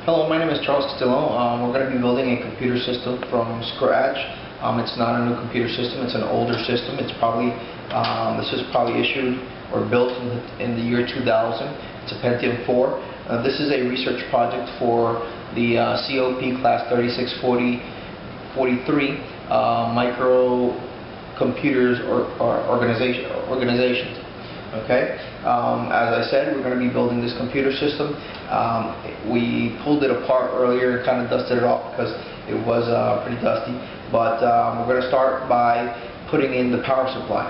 Hello, my name is Charles Castillo. We're going to be building a computer system from scratch. It's not a new computer system, it's an older system. It's probably, this is probably issued or built in the year 2000. It's a Pentium 4. This is a research project for the COP class 3643 microcomputers or organizations. Okay, as I said, we're going to be building this computer system. We pulled it apart earlier and kind of dusted it off because it was pretty dusty. But we're going to start by putting in the power supply.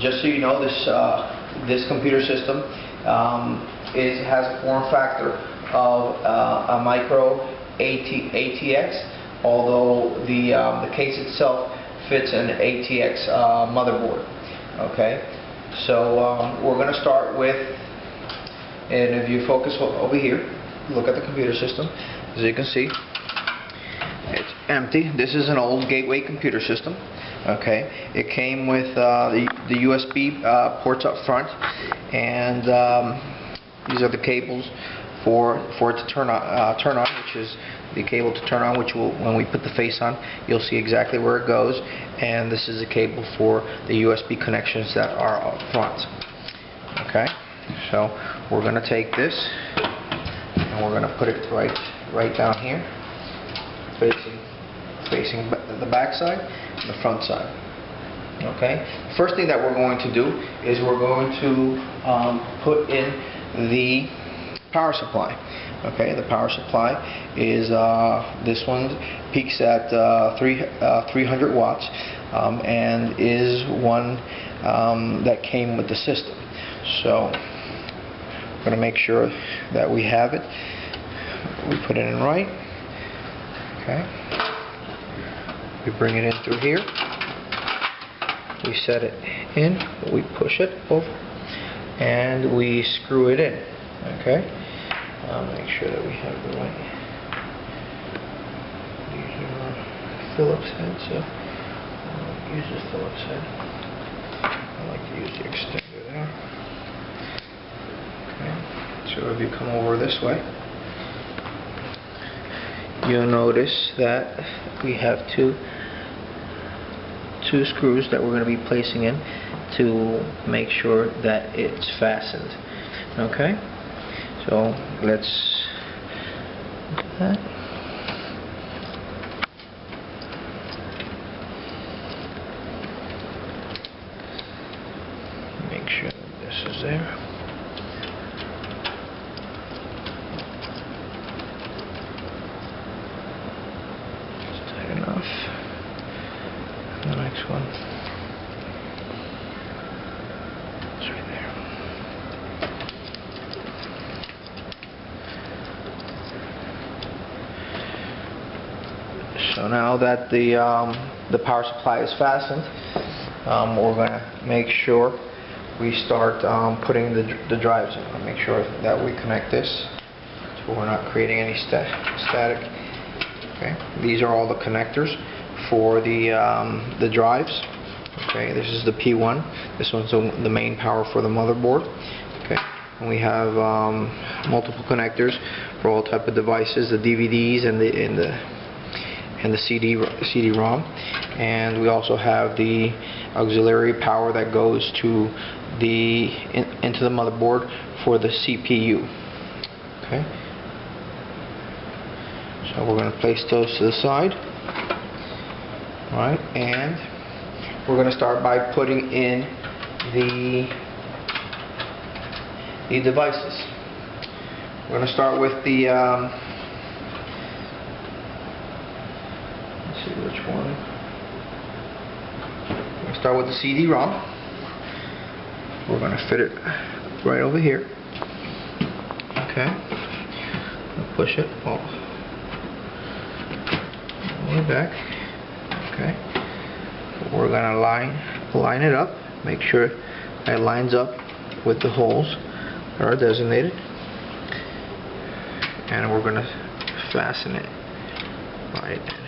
Just so you know, this computer system has a form factor of a micro ATX, although the case itself fits an ATX motherboard. Okay. So we're going to start with, and if you focus over here, look at the computer system. As you can see, it's empty. This is an old gateway computer system. Okay, it came with the USB ports up front, and these are the cables for it to turn on, which is the cable to turn on, which will, when we put the face on, you'll see exactly where it goes. And this is a cable for the USB connections that are up front. Okay, so we're going to take this and we're going to put it right down here, facing the back side and the front side. Okay, first thing that we're going to do is we're going to put in the power supply. Okay, the power supply is this one peaks at 300 watts and is one that came with the system. So we're going to make sure that we have it. We put it in right. Okay, we bring it in through here. We set it in. We push it over, and we screw it in. Okay. Make sure that we have the right. These are Phillips heads, so I'll use the Phillips head. I like to use the extender there. Okay. So if you come over this way, you'll notice that we have two screws that we're going to be placing in to make sure that it's fastened. Okay. So let's look at that. Make sure that this is there. It's tight enough. And the next one. It's right there. So now that the power supply is fastened, we're going to make sure we start putting the drives in. I'll make sure that we connect this so we're not creating any static. Okay, these are all the connectors for the drives. Okay, this is the P1. This one's the main power for the motherboard. Okay, and we have multiple connectors for all type of devices, the DVDs and the CD-ROM, and we also have the auxiliary power that goes to into the motherboard for the CPU. Okay, so we're going to place those to the side. All right, and we're going to start by putting in the devices. We're going to start with the see which one. We're going to start with the CD-ROM. We're going to fit it right over here. Okay. Push it all the way back. Okay. We're going to line it up. Make sure it lines up with the holes that are designated. And we're going to fasten it right in here.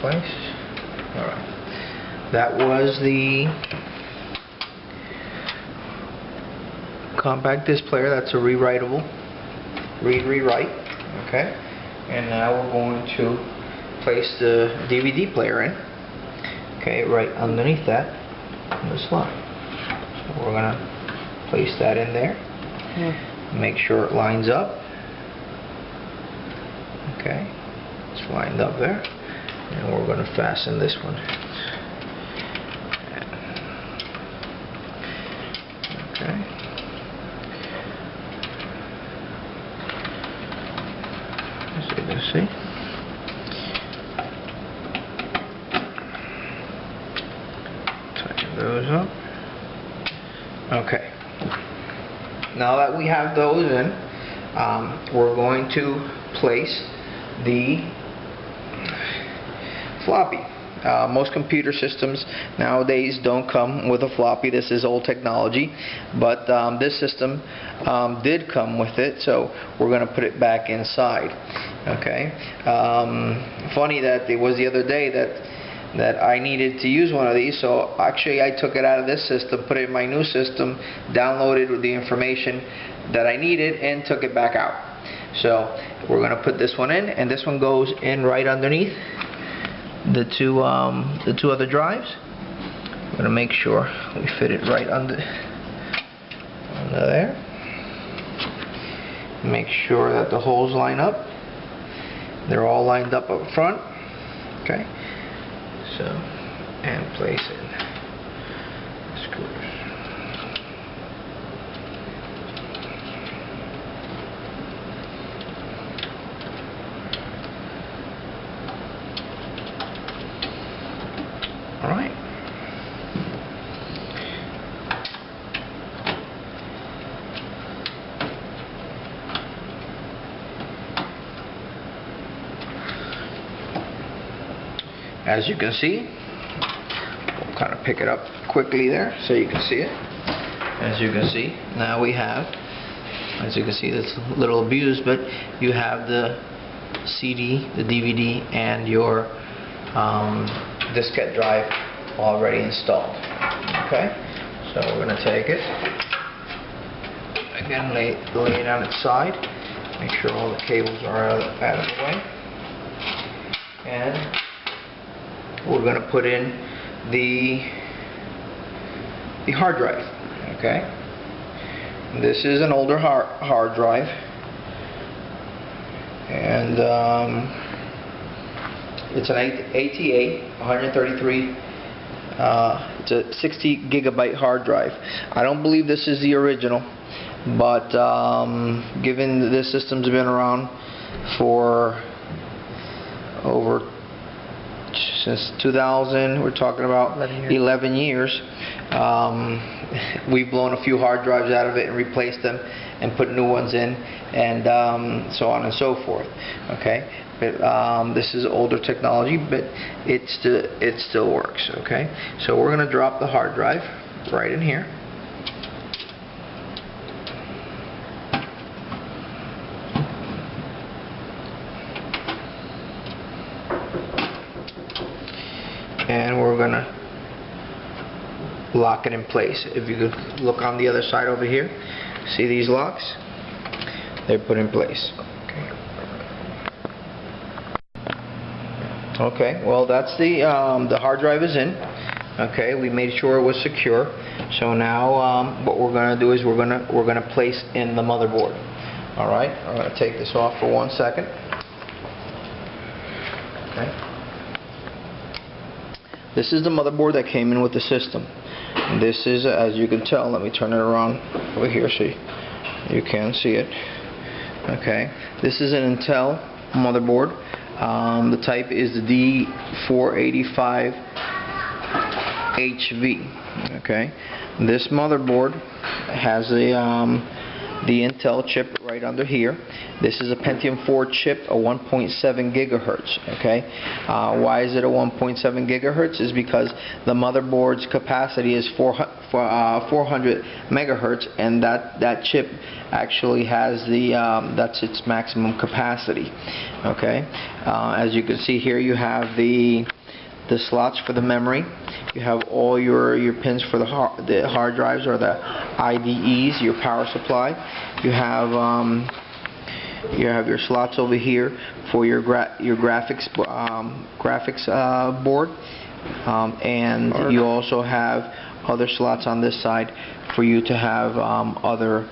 place. Alright. That was the compact disc player. That's a rewritable. Read-rewrite. Okay. And now we're going to place the DVD player in. Okay, right underneath that in the slot. So we're going to place that in there. Make sure it lines up. Okay, it's lined up there. And we're going to fasten this one. Okay. As you can see. Tighten those up. Okay. Now that we have those in, we're going to place the floppy. Most computer systems nowadays don't come with a floppy. This is old technology, but this system did come with it, so we're going to put it back inside. Okay. Funny that it was the other day that I needed to use one of these, so actually I took it out of this system, put it in my new system, downloaded the information that I needed, and took it back out. So we're going to put this one in, and this one goes in right underneath the two other drives. I'm going to make sure we fit it right under there. Make sure that the holes line up. They're all lined up front. Okay. So, and place in screws. All right. As you can see, we'll kind of pick it up quickly there so you can see it. As you can see, now we have, as you can see, it's a little abused, but you have the CD, the DVD, and your diskette drive already installed. Okay, so we're going to take it again, lay it on its side, make sure all the cables are out of the way, and we're going to put in the hard drive. Okay, this is an older hard drive, and it's an ATA 133. It's a 60 gigabyte hard drive. I don't believe this is the original, but given that this system's been around for since 2000, we're talking about 11 years. We've blown a few hard drives out of it and replaced them and put new ones in, and so on and so forth. Okay, but this is older technology, but it still works. Okay, so we're going to drop the hard drive right in here. And we're going to lock it in place. If you could look on the other side over here, see these locks? They're put in place. Okay, well, that's the hard drive is in. Okay, we made sure it was secure. So now what we're going to do is we're going to place in the motherboard. All right, I'm going to take this off for 1 second. Okay. This is the motherboard that came in with the system. This is, as you can tell, let me turn it around over here so you can see it. Okay, this is an Intel motherboard. The type is the D485HV. Okay, this motherboard has the Intel chip right under here. This is a Pentium 4 chip, a 1.7 gigahertz. Okay, why is it a 1.7 gigahertz? Is because the motherboard's capacity is 400 megahertz, and that chip actually has the that's its maximum capacity. Okay, as you can see here, you have the slots for the memory. You have all your pins for the hard drives, or the IDEs, your power supply. You have your slots over here for your graphics board, and you also have other slots on this side for you to have other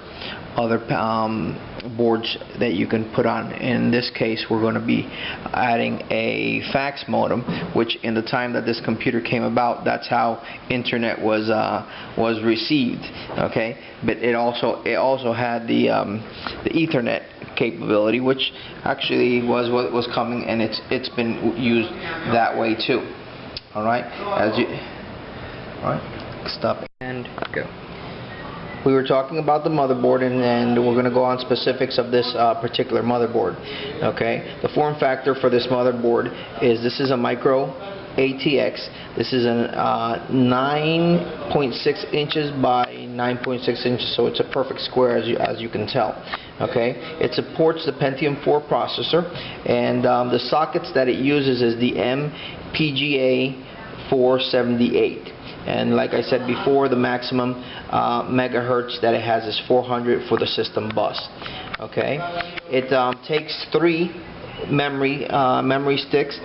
boards that you can put on. In this case, we're going to be adding a fax modem, which in the time that this computer came about, that's how internet was received. Okay, but it also had the Ethernet capability, which actually was what was coming, and it's been used that way too. All right, stop it and go. We were talking about the motherboard, and we're going to go on specifics of this particular motherboard. Okay, the form factor for this motherboard is, this is a micro ATX. This is a 9.6 inches by 9.6 inches, so it's a perfect square, as you can tell. Okay, it supports the Pentium 4 processor, and the sockets that it uses is the MPGA 478. And like I said before, the maximum megahertz that it has is 400 for the system bus. Okay, it takes 3 memory sticks.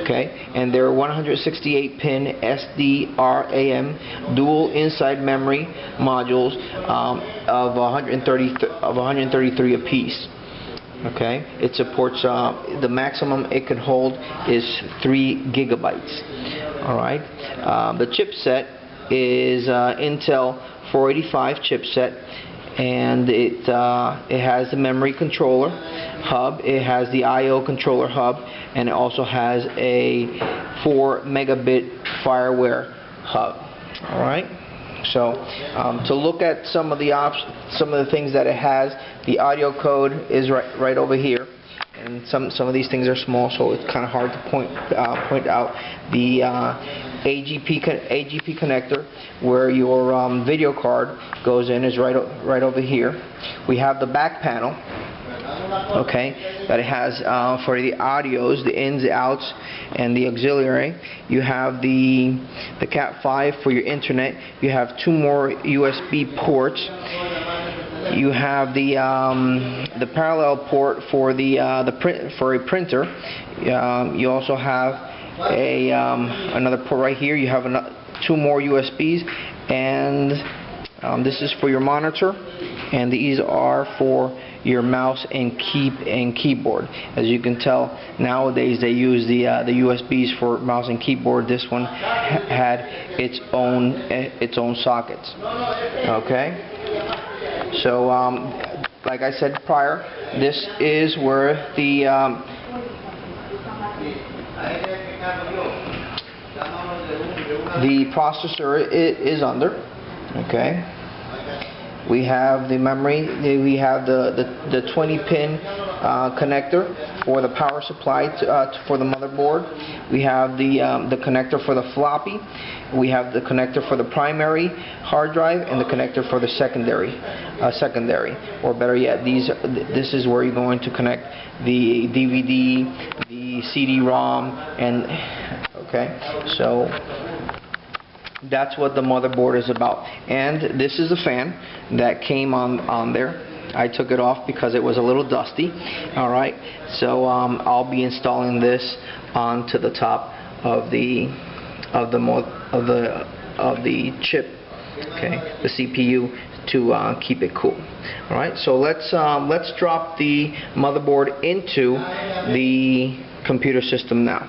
Okay, and they're 168 pin SDRAM dual inside memory modules of 133 apiece. Okay, it supports the maximum it can hold is 3 gigabytes. Alright, the chipset is Intel 485 chipset, and it has the memory controller hub, it has the I/O controller hub, and it also has a 4 megabit fireware hub. Alright, so to look at some of the things that it has, the audio code is right over here. And some of these things are small, so it's kind of hard to point out. The AGP connector, where your video card goes in, is right over here. We have the back panel, okay, that it has for the audios, the ins, the outs, and the auxiliary. You have the Cat 5 for your internet. You have 2 more USB ports. You have the parallel port for for a printer. You also have another port right here. You have 2 more USBs, and this is for your monitor, and these are for your mouse and keyboard. As you can tell, nowadays they use the USBs for mouse and keyboard. This one had its own sockets. Okay. So, like I said prior, this is where the processor is under. Okay. We have the memory. We have the 20-pin connector for the power supply for the motherboard. We have the connector for the floppy. We have the connector for the primary hard drive, and the connector for the secondary, or better yet, this is where you're going to connect the DVD, the CD-ROM, and okay, so that's what the motherboard is about. And this is a fan that came on there. I took it off because it was a little dusty. All right, so I'll be installing this onto the top of the chip, okay, the CPU, to keep it cool. All right, so let's drop the motherboard into the computer system now.